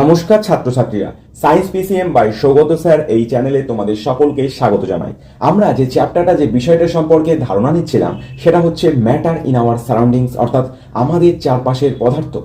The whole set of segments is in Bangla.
নমস্কার ছাত্রছাত্রীরা, science PCM by Saugata sir এই চ্যানেলে তোমাদের সকলকে স্বাগত জানাই। আমরা যে চ্যাপ্টারটা যে বিষয়টা সম্পর্কে ধারণা নিচ্ছিলাম সেটা হচ্ছে ম্যাটার ইন আওয়ার সারাউন্ডিংস, অর্থাৎ আমাদের চারপাশের পদার্থ।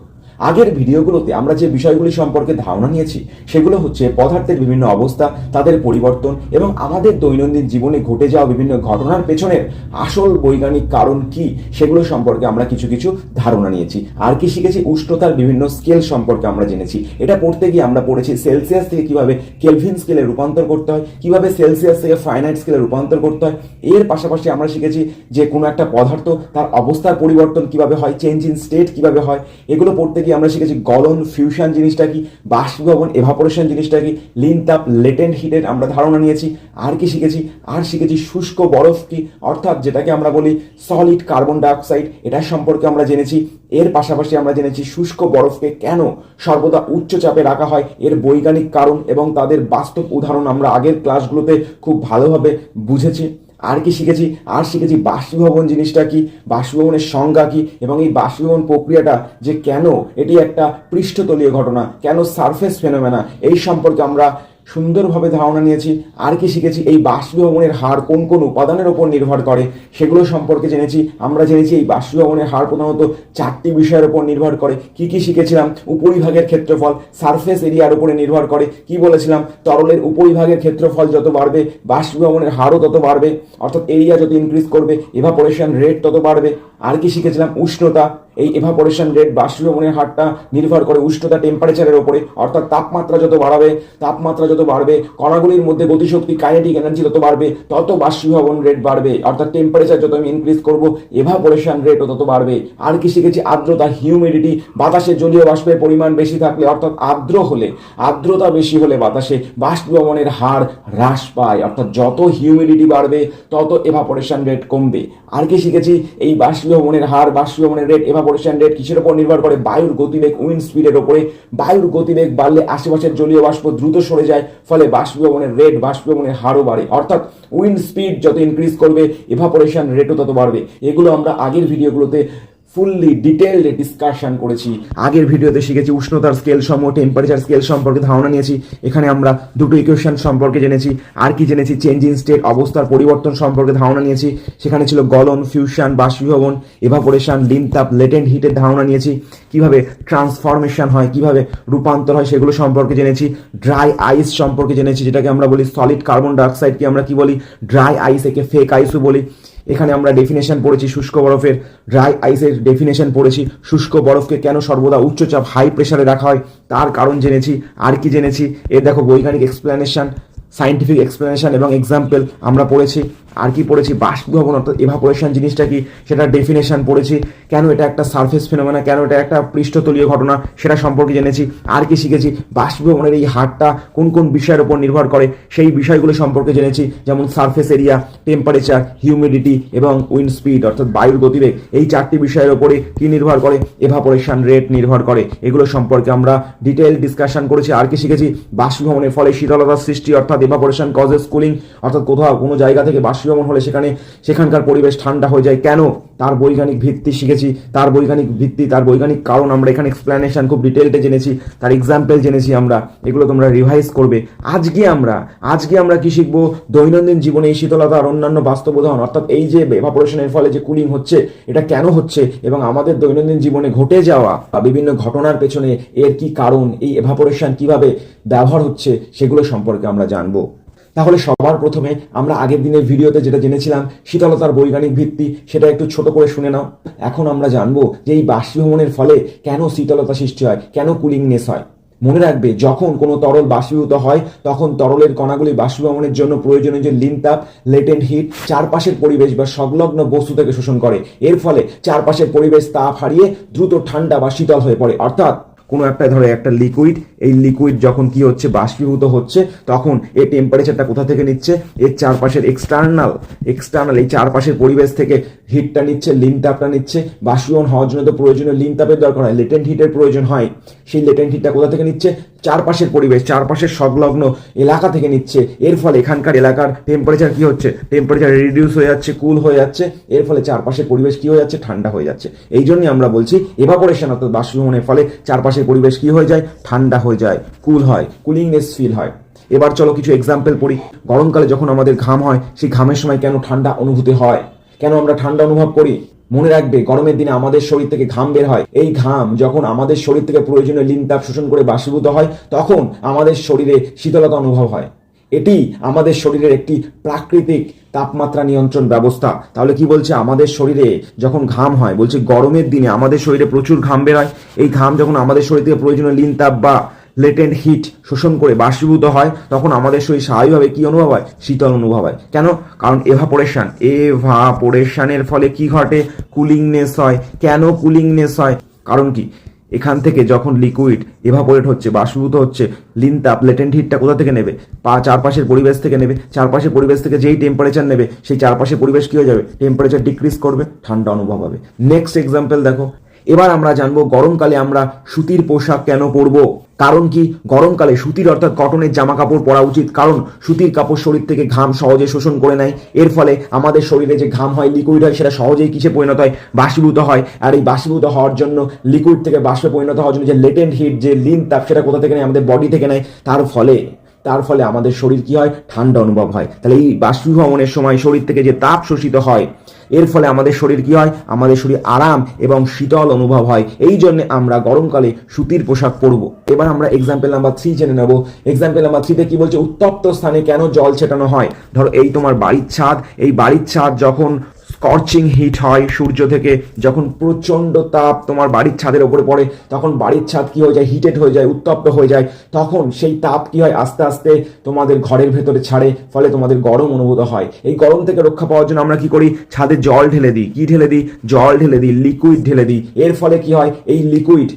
আগের ভিডিওগুলোতে আমরা যে বিষয়গুলি সম্পর্কে ধারণা নিয়েছি সেগুলো হচ্ছে পদার্থের বিভিন্ন অবস্থা, তাদের পরিবর্তন এবং আমাদের দৈনন্দিন জীবনে ঘটে যাওয়া বিভিন্ন ঘটনার পেছনের আসল বৈজ্ঞানিক কারণ কি সেগুলো সম্পর্কে আমরা কিছু কিছু ধারণা নিয়েছি। আর কি শিখেছি? উষ্ণতার বিভিন্ন স্কেল সম্পর্কে আমরা জেনেছি। এটা পড়তে গিয়ে আমরা পড়েছি সেলসিয়াস থেকে কিভাবে কেলভিন স্কেলে রূপান্তর করতে হয়, কিভাবে সেলসিয়াস থেকে ফারেনহাইট স্কেলে রূপান্তর করতে হয়। এর পাশাপাশি আমরা শিখেছি যে কোনো একটা পদার্থ তার অবস্থার পরিবর্তন কিভাবে হয়, চেঞ্জ ইন স্টেট কিভাবে হয়। এগুলো পড়তে গিয়ে আমরা শিখেছি গলন ফিউশন জিনিসটা কি, বাষ্পীভবন এভাপোরেশন জিনিসটা কি, লিন তাপ লেটেন্ট হিটের আমরা ধারণা নিয়েছি। আর কি শিখেছি? আর শিখেছি শুষ্ক বরফ কি, অর্থাৎ যেটাকে আমরা বলি সলিড কার্বন ডাইঅক্সাইড, এটার সম্পর্কে আমরা জেনেছি। এর পাশাপাশি আমরা জেনেছি শুষ্ক বরফকে কেন সর্বদা উচ্চ চাপে রাখা হয়, এর বৈজ্ঞানিক কারণ এবং তাদের বাস্তব উদাহরণ আমরা আগের ক্লাসগুলোতে খুব ভালোভাবে বুঝেছি। আর কি শিখেছি? আর শিখেছি বাষ্পীভবন জিনিসটা কি, বাষ্পীভবনের সংজ্ঞা কি, এবং এই বাষ্পীভবন প্রক্রিয়াটা যে কেন এটি একটা পৃষ্ঠতলীয় ঘটনা, কেন সারফেস ফেনোমেনা, এই সম্পর্কে আমরা সুন্দরভাবে ধারণা নিয়েছি। আর কি শিখেছি? এই বাষ্পীভবনের হার কোন কোন উপাদানের উপর নির্ভর করে সেগুলো সম্পর্কে জেনেছি। আমরা জেনেছি এই বাষ্পীভবনের হার প্রধানত চারটি বিষয়ের উপর নির্ভর করে। কি কি শিখেছিলাম? উপরিভাগের ক্ষেত্রফল সারফেস এরিয়ার উপরে নির্ভর করে। কি বলেছিলাম? তরলের উপরিভাগের ক্ষেত্রফল যত বাড়বে বাষ্পীভবনের হারও তত বাড়বে, অর্থাৎ এরিয়া যত ইনক্রিজ করবে এভাপোরেশন রেট তত বাড়বে। আর কি শিখেছিলাম? উষ্ণতা, এই এভাপোরেশন রেট বাষ্পীভবনের হারটা নির্ভর করে উষ্ণতা টেম্পারেচারের উপরে, অর্থাৎ তাপমাত্রা যত বাড়বে কণাগুলির মধ্যে গতিশক্তি কাইনেটিক এনার্জি তত বাড়বে তত বাষ্পীভবন রেট বাড়বে, অর্থাৎ টেম্পারেচার যত আমি ইনক্রিজ করব এভাপোরেশন রেটও তত বাড়বে। আর কি শিখেছি? আর্দ্রতা হিউমিডিটি, বাতাসে জলীয় বাষ্পের পরিমাণ বেশি থাকলে অর্থাৎ আর্দ্রতা বেশি হলে বাতাসে বাষ্পীভবনের হার হ্রাস পায়, অর্থাৎ যত হিউমিডিটি বাড়বে তত এভাপোরেশন রেট কমবে। আর কি শিখেছি? এই বাষ্পীভবনের হার, বাষ্পীভবনের রেট, এভাপোরেশন রেট কিসের উপর নির্ভর করে? বায়ুর গতিবেগ, উইন্ড স্পিডের উপরে। বায়ুর গতিবেগ বাড়লে আশেপাশের জলীয় বাষ্প দ্রুত সরে যায়, ফলে বাষ্পীভবনের রেট, বাষ্পীভবনের হারও বাড়ে, অর্থাৎ উইন্ড স্পিড যত ইনক্রিজ করবে এভাপোরেশন রেটও তত বাড়বে। এগুলো আমরা আগের ভিডিওগুলোতে ফুললি ডিটেইলড ডিসকাশন করেছি। আগের ভিডিওতে শিখেছি উষ্ণতার স্কেল সমূহ, টেম্পারেচার স্কেল সম্পর্কে ধারণা নিয়েছি। এখানে আমরা দুটো ইকুয়েশন সম্পর্কে জেনেছি। আর কি জেনেছি? চেঞ্জ ইন স্টেট, অবস্থার পরিবর্তন সম্পর্কে ধারণা নিয়েছি। সেখানে ছিল গলন, ফিউশন, বাষ্পীভবন, এভাপোরেশন, লিন তাপ, লেটেন্ট হিটের ধারণা নিয়েছি। কিভাবে ট্রান্সফরমেশন হয়, কিভাবে রূপান্তর হয় সেগুলো সম্পর্কে জেনেছি। ড্রাই আইস সম্পর্কে জেনেছি, যেটাকে আমরা বলি সলিড কার্বন ডাইঅক্সাইডকে আমরা কি বলি? ড্রাই আইস, একে ফেক আইসও বলি। এখানে আমরা ডেফিনেশন পড়েছি শুষ্ক বরফের, ড্রাই আইসের ডেফিনেশন পড়েছি। শুষ্ক বরফকে কেন সর্বদা উচ্চচাপ হাই প্রেসারে রাখা হয় তার কারণ জেনেছি। আর কি জেনেছি? এর দেখো বৈজ্ঞানিক এক্সপ্লেনেশন, সাইন্টিফিক এক্সপ্লেনেশন এবং এক্সাম্পল আমরা পড়েছি। আর কি পড়েছি? বাষ্পীভবন অর্থাৎ এভাপোরেশন জিনিসটা কি সেটা ডেফিনেশন পড়েছি। কেন এটা একটা সারফেস ফেনোমেনা, কেন এটা একটা পৃষ্ঠতলীয় ঘটনা সেটা সম্পর্কে জেনেছি। আর কি শিখেছি? বাষ্পীভবনের এই হারটা কোন কোন বিষয়ের উপর নির্ভর করে সেই বিষয়গুলো সম্পর্কে জেনেছি, যেমন সারফেস এরিয়া, টেম্পারেচার, হিউমিডিটি এবং উইন্ড স্পিড অর্থাৎ বায়ুর গতিবেগ। এই চারটি বিষয়ের উপরে কি নির্ভর করে? এভাপোরেশন রেট নির্ভর করে। এগুলো সম্পর্কে আমরা ডিটেইল ডিসকাশন করেছি। আর কি শিখেছি? বাষ্পীভবনের ফলে শীতলতার সৃষ্টি, অর্থাৎ এভাপোরেশন কজেস কুলিং, অর্থাৎ কোথাও কোনো জায়গা থেকে বাষ্পীভবন হলে সেখানকার পরিবেশ ঠান্ডা হয়ে যায় কেন, তার বৈজ্ঞানিক ভিত্তি শিখেছি। তার বৈজ্ঞানিক কারণ আমরা এখানে এক্সপ্লেনেশন খুব ডিটেইলডে জেনেছি, তার এক্সাম্পল জেনেছি আমরা। এগুলো তোমরা রিভাইজ করবে। আজকে আমরা কি শিখবো? দৈনন্দিন জীবনে এই শীতলতা আর অন্যান্য বাস্তব উদাহরণ, অর্থাৎ এই যে এভাপোরেশনের ফলে যে কুলিং হচ্ছে এটা কেন হচ্ছে এবং আমাদের দৈনন্দিন জীবনে ঘটে যাওয়া বিভিন্ন ঘটনার পেছনে এর কি কারণ, এই এভাপোরেশন কিভাবে ব্যবহার হচ্ছে সেগুলো সম্পর্কে আমরা জানবো। তাহলে সবার প্রথমে আমরা আগের দিনের ভিডিওতে যেটা জেনেছিলাম শীতলতার বৈজ্ঞানিক ভিত্তি, সেটা একটু ছোট করে শুনে নাও। এখন আমরা জানবো যে এই বাষ্পীভবনের ফলে কেন শীতলতা সৃষ্টি হয়, কেন কুলিংনেস হয়। মনে রাখবে, যখন কোনো তরল বাষ্পীভূত হয় তখন তরলের কণাগুলি বাষ্পীভবনের জন্য প্রয়োজনীয় যে লিন তাপ, লেটেন্ট হিট চারপাশের পরিবেশ বা সংলগ্ন বস্তু থেকে শোষণ করে। এর ফলে চারপাশের পরিবেশ তাপ হারিয়ে দ্রুত ঠান্ডা বা শীতল হয়ে পড়ে। অর্থাৎ কোনো একটা ধরো একটা লিকুইড, এই লিকুইড যখন কি হচ্ছে বাষ্পীভূত হচ্ছে তখন এই টেম্পারেচারটা কোথা থেকে নিচ্ছে? এর চারপাশের এক্সটার্নাল এই চারপাশের পরিবেশ থেকে হিটটা নিচ্ছে, লিন তাপটা নিচ্ছে। বাষ্পীভবন হওয়ার জন্য তো প্রয়োজনীয় লিন তাপের দরকার হয়, লেটেন্ট হিটের প্রয়োজন হয়। সেই লেটেন্ট হিটটা কোথা থেকে নিচ্ছে? চারপাশের পরিবেশ, চারপাশের সংলগ্ন এলাকা থেকে নিচ্ছে। এর ফলে এখানকার এলাকার টেম্পারেচার কি হচ্ছে, টেম্পারেচার রিডিউস হয়ে যাচ্ছে, কুল হয়ে যাচ্ছে। এর ফলে চারপাশের পরিবেশ কি হয়ে যাচ্ছে, ঠান্ডা হয়ে যাচ্ছে। এই জন্যই আমরা বলছি এভাপোরেশন অর্থাৎ বাষ্পীভবনের ফলে চারপাশের পরিবেশ কি হয়ে যায়, ঠান্ডা হয়ে যায়, কুল হয়, কুলিংনেস ফিল হয়। এবার চলো কিছু এক্সাম্পল পড়ি। গরমকালে যখন আমাদের ঘাম হয়, সেই ঘামের সময় কেন ঠান্ডা অনুভূতি হয়, কেন আমরা ঠান্ডা অনুভব করি? মনে রাখবে, গরমের দিনে আমাদের শরীর থেকে ঘাম বের হয়। এই ঘাম যখন আমাদের শরীর থেকে প্রয়োজনীয় লিন তাপ শোষণ করে বাষ্পীভূত হয়, তখন আমাদের শরীরে শীতলতা অনুভব হয়। এটি আমাদের শরীরের একটি প্রাকৃতিক তাপমাত্রা নিয়ন্ত্রণ ব্যবস্থা। তাহলে কি বলছে, আমাদের শরীরে যখন ঘাম হয়, বলছে গরমের দিনে আমাদের শরীরে প্রচুর ঘাম বের হয়। এই ঘাম যখন আমাদের শরীর থেকে প্রয়োজনীয় লিন তাপ বা লেটেন্ট হিট শোষণ করে বাষ্পীভূত হয়, তখন আমাদের শরীর স্বাভাবিকভাবে কি অনুভব হয়, শীতল অনুভব হয়। কেন? কারণ এভাপোরেশনের ফলে কি ঘটে, কুলিংনেস হয়। কেন কুলিংনেস হয়? কারণ কি, এখান থেকে যখন লিকুইড এভাপোরেট হচ্ছে, বাষ্পীভূত হচ্ছে, লিন তাপ লেটেন্ট হিটটা কোথা থেকে নেবে, চারপাশের পরিবেশ থেকে নেবে। চারপাশের পরিবেশ থেকে যেই টেম্পারেচার নেবে, সেই চারপাশের পরিবেশ কি হয়ে যাবে, টেম্পারেচার ডিক্রিজ করবে, ঠান্ডা অনুভব হবে। নেক্সট এক্সাম্পল দেখো। এবার আমরা জানবো গরমকালে আমরা সুতির পোশাক কেন পরবো। কারণ কি, গরমকালে সুতির অর্থাৎ কটনের জামা কাপড় পরা উচিত। কারণ সুতির কাপড় শরীর থেকে ঘাম সহজে শোষণ করে নেয়। এর ফলে আমাদের শরীরে যে ঘাম হয়, লিকুইড হয়, সেটা সহজেই কিসে পরিণত হয়, বাষ্পীভূত হয়। আর এই বাষ্পীভূত হওয়ার জন্য, লিকুইড থেকে বাষ্পে পরিণত হওয়ার জন্য যে লেটেন্ট হিট, যে লিন তাপ, সেটা কোথা থেকে নেয়, আমাদের বডি থেকে নেয়। তার ফলে আমাদের শরীর কি হয়, ঠান্ডা অনুভব হয়। তাহলে এই বাষ্পীভবনের সময় শরীর থেকে যে তাপ শোষিত হয়, এর ফলে আমাদের শরীর কি হয়, আমাদের শরীর আরাম এবং শীতল অনুভব হয়। এই জন্য আমরা গরমকালে সুতির পোশাক পরবো। এবার আমরা এক্সাম্পল নাম্বার 3 জেনে নেব। এক্সাম্পল নাম্বার 3 তে কি বলছে, উত্তপ্ত স্থানে কেন জল ছেটানো হয়। ধরো এই তোমার বাড়ির ছাদ, এই বাড়ির ছাদ যখন স্কর্চিং হিট হয়, সূর্য থেকে যখন প্রচন্ড তাপ তোমার বাড়ির ছাদের উপরে পড়ে, তখন বাড়ির ছাদ কি হয়ে যায়, হিটেড হয়ে যায়, উত্তপ্ত হয়ে যায়। তখন সেই তাপ কি হয়, আস্তে আস্তে তোমাদের ঘরের ভেতরে ছাড়ে, ফলে তোমাদের গরম অনুভূত হয়। এই গরম থেকে রক্ষা পাওয়ার জন্য আমরা কি করি, ছাদে জল ঢেলে দিই। কি ঢেলে দিই, জল ঢেলে দিই, লিকুইড ঢেলে দিই। এর ফলে কি হয়, এই লিকুইড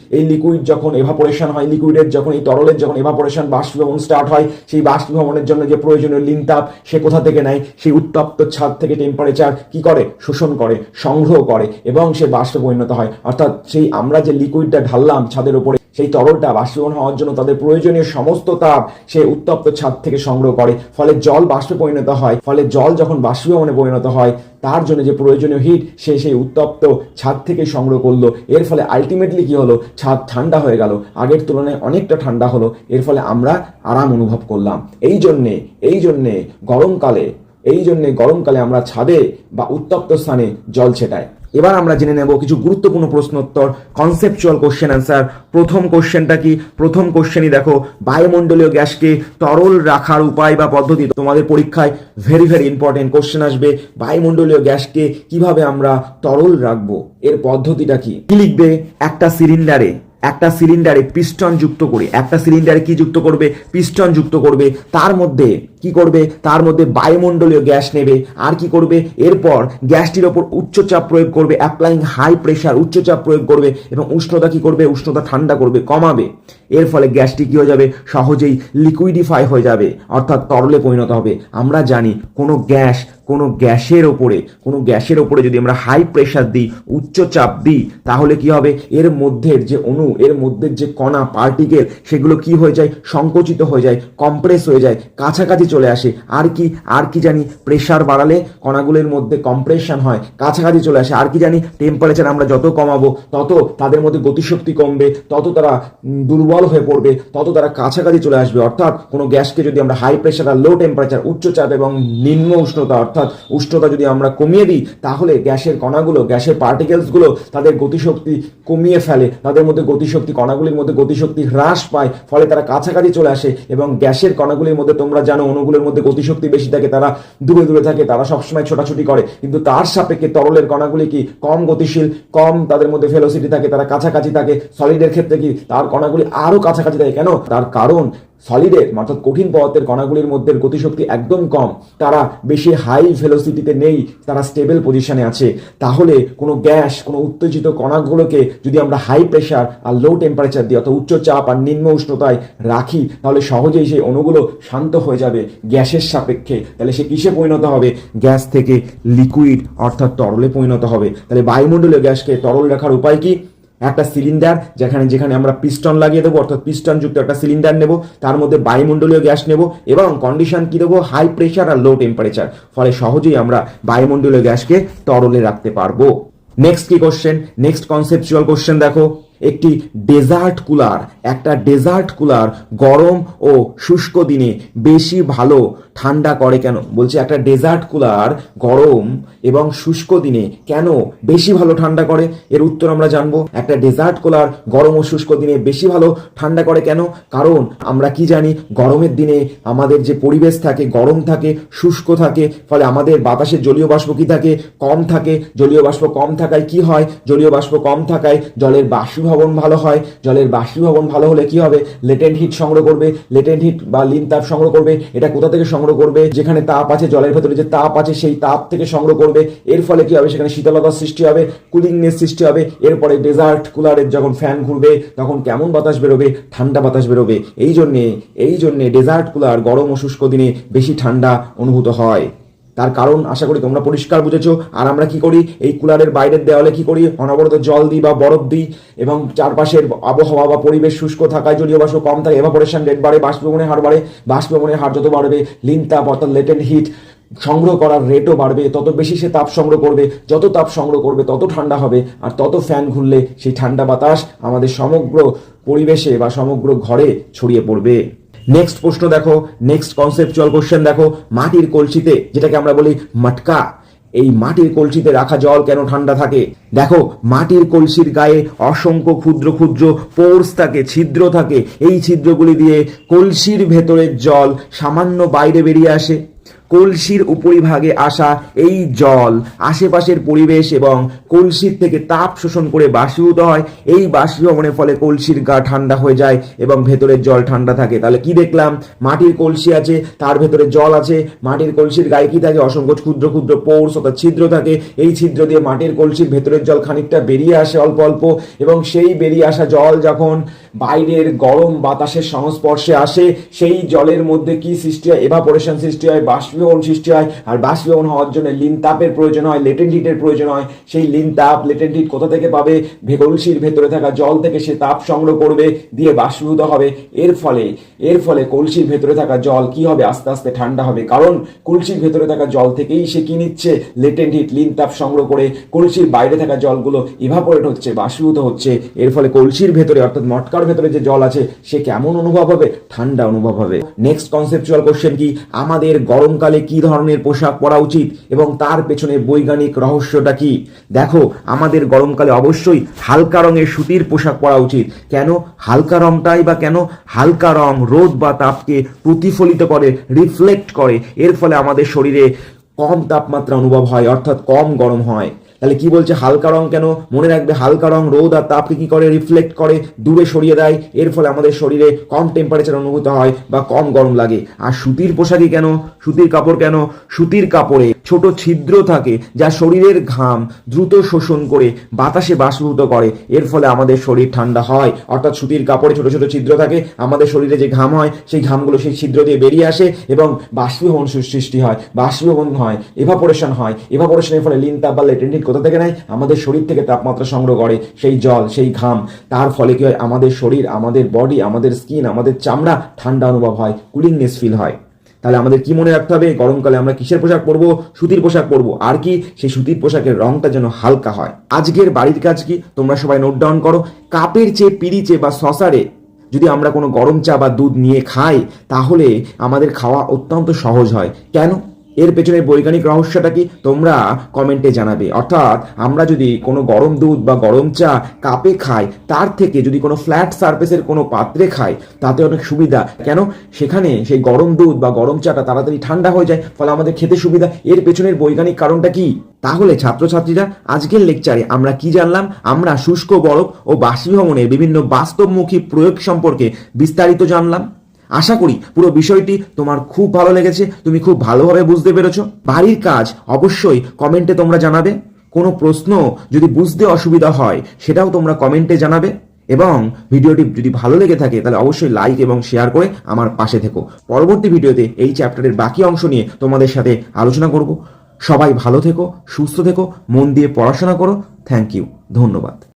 যখন এভাপোরেশন হয়, লিকুইডের যখন, এই তরলের যখন এভাপোরেশন, বাষ্পীভবন স্টার্ট হয়, সেই বাষ্পীভবনের জন্য যে প্রয়োজনীয় লিন তাপ, সে কোথা থেকে নেয়, সেই উত্তপ্ত ছাদ থেকে টেম্পারেচার কি করে, শোষণ করে, সংগ্রহ করে, এবং সে বাষ্পে পরিণত হয়। অর্থাৎ সেই আমরা যে লিকুইডটা ঢাললাম ছাদের উপরে, সেই তরলটা বাষ্পীভবন হওয়ার জন্য তাদের প্রয়োজনীয় সমস্ত তাপ সে উত্তপ্ত ছাদ থেকে সংগ্রহ করে। ফলে জল বাষ্পে পরিণত হয়। ফলে জল যখন বাষ্পীভবনে পরিণত হয়, তার জন্য যে প্রয়োজনীয় হিট সে সেই উত্তপ্ত ছাদ থেকে সংগ্রহ করলো। এর ফলে আলটিমেটলি কি হলো, ছাদ ঠান্ডা হয়ে গেল, আগের তুলনায় অনেকটা ঠান্ডা হলো। এর ফলে আমরা আরাম অনুভব করলাম। এই জন্যে গরমকালে আমরা ছাদে বা উত্তপ্ত স্থানে জল ছেটাই। এবার আমরা জেনে নেব কিছু গুরুত্বপূর্ণ প্রশ্নোত্তর, কনসেপচুয়াল কোশ্চেন অ্যান্সার। প্রথম কোশ্চেনটা কি, প্রথম কোশ্চেনই দেখো, বায়ুমণ্ডলীয় গ্যাসকে তরল রাখার উপায় বা পদ্ধতি। তোমাদের পরীক্ষায় ভেরি ভেরি ইম্পর্টেন্ট কোশ্চেন আসবে, বায়ুমণ্ডলীয় গ্যাসকে কিভাবে আমরা তরল রাখবো, এর পদ্ধতিটা কি লিখবে। একটা সিলিন্ডারে পিস্টন যুক্ত করে, একটা সিলিন্ডারে কি যুক্ত করবে, পিস্টন যুক্ত করবে। তার মধ্যে কি করবে, তার মধ্যে বায়ুমণ্ডলীয় গ্যাস নেবে। আর কি করবে, এরপর গ্যাসটির ওপর উচ্চচাপ প্রয়োগ করবে, অ্যাপ্লাইং হাই প্রেশার, উচ্চচাপ প্রয়োগ করবে, এবং উষ্ণতা কি করবে, উষ্ণতা ঠান্ডা করবে, কমাবে। এর ফলে গ্যাসটি কি হয়ে যাবে, সহজেই লিকুইডিফাই হয়ে যাবে, অর্থাৎ তরলে পরিণত হবে। আমরা জানি কোনো গ্যাসের ওপরে যদি আমরা হাই প্রেশার দিই, উচ্চ চাপ দিই, তাহলে কি হবে, এর মধ্যের যে অণু, এর মধ্যের যে কণা, পার্টিকেল, সেগুলো কি হয়ে যায়, সংকুচিত হয়ে যায়, কম্প্রেস হয়ে যায়, কাছাকাছি চলে আসে। আর কি জানি, প্রেশার বাড়ালে কণাগুলোর মধ্যে কম্প্রেশন হয়, কাছাকাছি চলে আসে। আর কি জানি, টেম্পারেচার আমরা যত কমাবো, তত তাদের মধ্যে গতিশক্তি কমবে, তত তারা দুর্বল হয়ে পড়বে, তত তারা কাছাকাছি চলে আসবে। অর্থাৎ কোনো গ্যাসকে যদি আমরা হাই প্রেশার আর লো টেম্পারেচার, উচ্চ চাপ এবং নিম্ন উষ্ণতা, অর্থাৎ উষ্ণতা যদি আমরা কমিয়ে দিই, তাহলে গ্যাসের কণাগুলো, গ্যাসের পার্টিকেলসগুলো তাদের গতিশক্তি কমিয়ে ফেলে, তাদের মধ্যে গতিশক্তি, কণাগুলির মধ্যে গতিশক্তি হ্রাস পায়, ফলে তারা কাছাকাছি চলে আসে। এবং গ্যাসের কণাগুলির মধ্যে তোমরা জানো, অণুগুলোর মধ্যে গতিশক্তি বেশি থাকে, তারা দূরে দূরে থাকে, তারা সবসময় ছোটাছুটি করে। কিন্তু তার সাপেক্ষে তরলের কণাগুলি কি, কম গতিশীল, কম তাদের মধ্যে ভেলোসিটি থাকে, তারা কাছাকাছি থাকে। সলিডের ক্ষেত্রে কি, তার কণাগুলি আরো কাছাকাছি থাকে। কেন? তার কারণ সলিডের অর্থাৎ কঠিন পদার্থের কণাগুলির মধ্যে গতিশক্তি একদম কম, তারা বেশি হাই ভেলোসিটিতে নেই, তারা স্টেবল পজিশনে আছে। তাহলে কোনো গ্যাস, কোনো উত্তেজিত কণাগুলোকে যদি আমরা হাই প্রেশার আর লো টেম্পারেচার দিই, অর্থাৎ উচ্চ চাপ আর নিম্ন উষ্ণতায় রাখি, তাহলে সহজেই সেই অণুগুলো শান্ত হয়ে যাবে গ্যাসের সাপেক্ষে। তাহলে সে কিসে পরিণত হবে, গ্যাস থেকে লিকুইড অর্থাৎ তরলে পরিণত হবে। তাহলে বায়ুমণ্ডলীয় গ্যাসকে তরল রাখার উপায় কি, একটা সিলিন্ডার যেখানে যেখানে আমরা পিস্টন লাগিয়ে দেবো, অর্থাৎ পিস্টন যুক্ত একটা সিলিন্ডার নেব, তার মধ্যে বায়ুমণ্ডলীয় গ্যাস নেব এবং কন্ডিশন কি দেবো, হাই প্রেশার আর লো টেম্পারেচার, ফলে সহজেই আমরা বায়ুমণ্ডলীয় গ্যাসকে তরলে রাখতে পারবো। নেক্সট কি কোশ্চেন, নেক্সট কনসেপচুয়াল কোশ্চেন দেখো, একটি ডেজার্ট কুলার, একটা ডেজার্ট কুলার গরম ও শুষ্ক দিনে বেশি ভালো ঠান্ডা করে কেন? বলছে একটা ডেজার্ট কুলার গরম এবং শুষ্ক দিনে কেন বেশি ভালো ঠান্ডা করে, এর উত্তর আমরা জানবো। একটা ডেজার্ট কুলার গরম ও শুষ্ক দিনে বেশি ভালো ঠান্ডা করে কেন? কারণ আমরা কি জানি, গরমের দিনে আমাদের যে পরিবেশ থাকে গরম থাকে, শুষ্ক থাকে, ফলে আমাদের বাতাসে জলীয় বাষ্প কি থাকে, কম থাকে। জলীয় বাষ্প কম থাকায় কি হয়, জলীয় বাষ্প কম থাকায় জলের বাষ্পীভবন ভালো হয়। জলের বাষ্পীভবন ভালো হলে কি হবে, লেটেন্ট হিট সংগ্রহ করবে, লেটেন্ট হিট বা লিন তাপ সংগ্রহ করবে। এটা কোথা থেকে সংগ্রহ করবে, যেখানে তাপ আছে, জলের ভেতরে যে তাপ আছে সেই তাপ থেকে সংগ্রহ করবে। এর ফলে কি হবে, সেখানে শীতলতার সৃষ্টি হবে, কুলিংনেস সৃষ্টি হবে। এরপরে ডেজার্ট কুলারের যখন ফ্যান ঘুরবে তখন কেমন বাতাস বেরোবে, ঠান্ডা বাতাস বেরোবে। এই জন্যে ডেজার্ট কুলার গরম ও শুষ্ক দিনে বেশি ঠান্ডা অনুভূত হয়। তার কারণ আশা করি তোমরা পরিষ্কার বুঝেছো। আর আমরা কি করি, এই কুলারের বাইরের দেওয়ালে কি করি, অনবরত জল দিই বা বরফ দিই এবং চারপাশের আবহাওয়া বা পরিবেশ শুষ্ক থাকায় জলীয় বাষ্প কম থাকে, এভাপোরেশন রেট বাড়ে, বাষ্পীভবনের হার বাড়ে। বাষ্পীভবনের হার যত বাড়বে লিন তাপ অর্থাৎ লেটেন্ট হিট সংগ্রহ করার রেটও বাড়বে, তত বেশি সে তাপ সংগ্রহ করবে। যত তাপ সংগ্রহ করবে তত ঠান্ডা হবে, আর তত ফ্যান ঘুরলে সেই ঠান্ডা বাতাস আমাদের সমগ্র পরিবেশে বা সমগ্র ঘরে ছড়িয়ে পড়বে। নেক্সট প্রশ্ন দেখো, নেক্সট কনসেপচুয়াল কোশ্চেন দেখো, মাটির কলসিতে, যেটাকে আমরা বলি মটকা, এই মাটির কলসিতে রাখা জল কেন ঠান্ডা থাকে? দেখো, মাটির কলসির গায়ে অসংখ্য ক্ষুদ্র ক্ষুদ্র পোর্স থাকে, ছিদ্র থাকে। এই ছিদ্রগুলি দিয়ে কলসির ভেতরের জল সামান্য বাইরে বেরিয়ে আসে। কলসির উপরিভাগে আসা এই জল আশেপাশের পরিবেশ এবং কলসির থেকে তাপ শোষণ করে বাষ্পীভূত হয়। এই বাষ্পীভবনের ফলে কলসির গা ঠান্ডা হয়ে যায় এবং ভেতরের জল ঠান্ডা থাকে। তাহলে কি দেখলাম, মাটির কলসি আছে, তার ভেতরে জল আছে। মাটির কলসির গায়ে কি থাকে, অসংখ্য ক্ষুদ্র ক্ষুদ্র পোর্স অর্থাৎ ছিদ্র থাকে। এই ছিদ্র দিয়ে মাটির কলসির ভেতরের জল খানিকটা বেরিয়ে আসে অল্প অল্প, এবং সেই বেরিয়ে আসা জল যখন বাইরের গরম বাতাসের সংস্পর্শে আসে, সেই জলের মধ্যে কি সৃষ্টি হয়, এভাপোরেশন সৃষ্টি হয়, বাষ্পীভবন সৃষ্টি হয়। আর বাষ্পীভবন হওয়ার জন্য লিন তাপের প্রয়োজন হয়, লেটেন্ট হিটের প্রয়োজন হয়। সেই লিন তাপ লেটেন্ট হিট কোথা থেকে পাবে, কলসির ভেতরে থাকা জল থেকে সে তাপ সংগ্রহ করবে, দিয়ে বাষ্পীভূত হবে। এর ফলে কলসির ভেতরে থাকা জল কি হবে, আস্তে আস্তে ঠান্ডা হবে। কারণ কলসির ভেতরে থাকা জল থেকেই সে কি নিচ্ছে, লেটেন্ট হিট লিন তাপ সংগ্রহ করে। কলসির বাইরে থাকা জলগুলো ইভাপোরেট হচ্ছে, বাষ্পীভূত হচ্ছে। এর ফলে কলসির ভেতরে অর্থাৎ মটকার ভেতরে যে জল আছে সে কেমন অনুভব হবে, ঠান্ডা অনুভব হবে। নেক্সট কনসেপচুয়াল কোশ্চেন কি, আমাদের গরমকালে কি ধরনের পোশাক পরা উচিত এবং তার পেছনে বৈজ্ঞানিক রহস্যটা কি? দেখো, আমাদের গরমকালে অবশ্যই হালকা রঙের সুতির পোশাক পরা উচিত। কেন হালকা রংটাই বা কেন? হালকা রং রোদ বা তাপকে প্রতিফলিত করে, রিফ্লেক্ট করে। এর ফলে আমাদের শরীরে কম তাপমাত্রা অনুভব হয়, অর্থাৎ কম গরম হয়। তাহলে কি বলছে, হালকা রং কেন? মনে রাখবে, হালকা রং রোদ আর তাপকে কি করে, রিফ্লেক্ট করে, দূরে সরিয়ে দেয়। এর ফলে আমাদের শরীরে কম টেম্পারেচার অনুভূত হয় বা কম গরম লাগে। আর সুতির পোশাকই কেন, সুতির কাপড় কেন? সুতির কাপড়ে ছোট ছিদ্র থাকে যা শরীরের ঘাম দ্রুত শোষণ করে বাতাসে বাষ্পীভূত করে। এর ফলে আমাদের শরীর ঠান্ডা হয়। অর্থাৎ সুতির কাপড়ে ছোট ছোট ছিদ্র থাকে, আমাদের শরীরে যে ঘাম হয় সেই ঘামগুলো সেই ছিদ্র দিয়ে বেরিয়ে আসে এবং বাষ্পীভবন সৃষ্টি হয়, বাষ্পীভবন হয়, এভাপোরেশন হয়। এভাপোরেশনের ফলে লিন তাপ বা লেটেন্ট হিট কোথা থেকে নেয়, আমাদের শরীর থেকে তাপমাত্রা সংগ্রহ করে, সেই জল, সেই ঘাম। তার ফলে কি হয়, আমাদের শরীর, আমাদের বডি, আমাদের স্কিন, আমাদের চামড়া ঠান্ডা অনুভব হয়, কুলিংনেস ফিল হয়। তাহলে আমাদের কি মনে রাখতে হবে, গরমকালে আমরা কিসের পোশাক পরবো? সুতির পোশাক পরবো। আর কি, সেই সুতির পোশাকের রংটা যেন হালকা হয়। আজকের বাড়ির কাজ কি, তোমরা সবাই নোট ডাউন করো। কাপের চেয়ে পিরিচে বা সসারে যদি আমরা কোনো গরম চা বা দুধ নিয়ে খাই, তাহলে আমাদের খাওয়া অত্যন্ত সহজ হয়। কেন? এর পেছনে বৈজ্ঞানিক রহস্যটা কি, তোমরা কমেন্টে জানাবে। অর্থাৎ আমরা যদি কোনো গরম দুধ বা গরম চা কাপে খাই, তার থেকে যদি কোনো ফ্ল্যাট সারফেসের কোনো পাত্রে খাই, তাতে অনেক সুবিধা। কেন? সেখানে সেই গরম দুধ বা গরম চাটা তাড়াতাড়ি ঠান্ডা হয়ে যায়, ফলে আমাদের খেতে সুবিধা। এর পেছনের বৈজ্ঞানিক কারণটা কি? তাহলে ছাত্রছাত্রীরা, আজকের লেকচারে আমরা কি জানলাম? আমরা শুষ্ক বরফ ও বাষ্পীভবনের বিভিন্ন বাস্তবমুখী প্রয়োগ সম্পর্কে বিস্তারিত জানলাম। আশা করি পুরো বিষয়টি তোমার খুব ভালো লেগেছে, তুমি খুব ভালোভাবে বুঝতে পেরেছো। বাড়ির কাজ অবশ্যই কমেন্টে তোমরা জানাবে। কোনো প্রশ্ন যদি বুঝতে অসুবিধা হয় সেটাও তোমরা কমেন্টে জানাবে। এবং ভিডিওটি যদি ভালো লেগে থাকে তাহলে অবশ্যই লাইক এবং শেয়ার করে আমার পাশে থেকো। পরবর্তী ভিডিওতে এই চ্যাপ্টারের বাকি অংশ নিয়ে তোমাদের সাথে আলোচনা করব। সবাই ভালো থেকো, সুস্থ থেকো, মন দিয়ে পড়াশোনা করো। থ্যাংক ইউ, ধন্যবাদ।